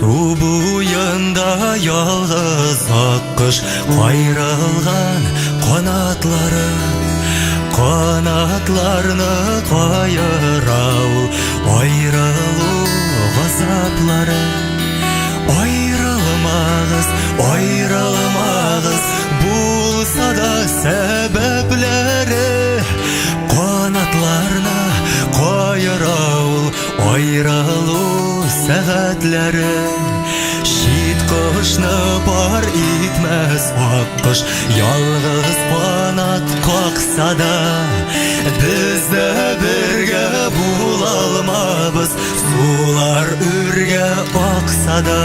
Су буйында ялгыз аккош кайрылган канатлары, канатларны кайыра ул айрылуу газаплары. Айрылмагыз, айрылмагыз, булса да сәбәпләре. Канатларны кайыра ул айрылуу сәгатьләре. Шит кошны пар итмәс аккош, ялгыз канат какса да. Без дә бергә була алмабыз, сулар үргә акса да.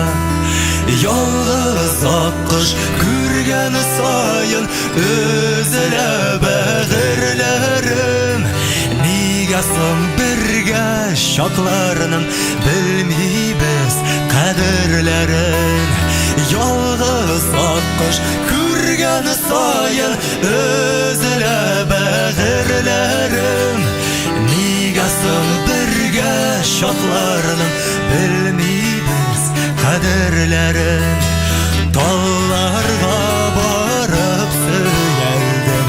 Ялгыз аккош күргән сайын өзелә бәгырьләрем. Нигә соң бергә чакларның белмибез кадерләрен. Ялгыз аккош күргән сайын өзелә бәгырьләрем. Нигә соң бергә чакларның белмибез кадерләрен. Талларга барып сөйләдем,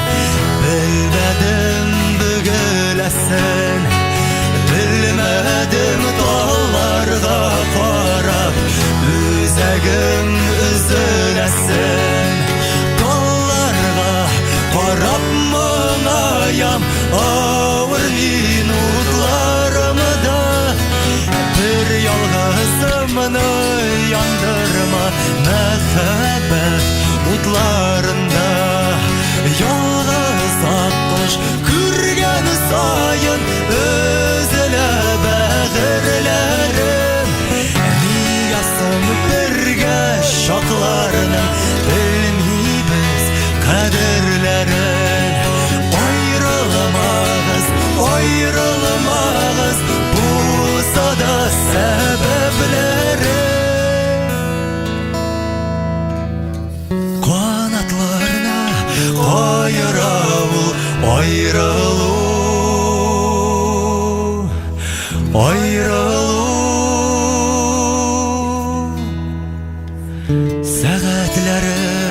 белмәдем бөгеләсен. Белмәдем талларга карап үзәгем өзеләсен. Талларга карап моңаям авыр минутларымда. Бер ялгызымны яндырма мәхәббәт утларында. Ялгыз аккош күргән сайын өзелә бәгырьләрем. Нигә соң бергә чакларның белмибез кадерләрен. Айрылмагыз, айрылмагыз, булса да сәбәпләре. Канатларны кайыра ул айрылуу, айрылуу сәгатьләре.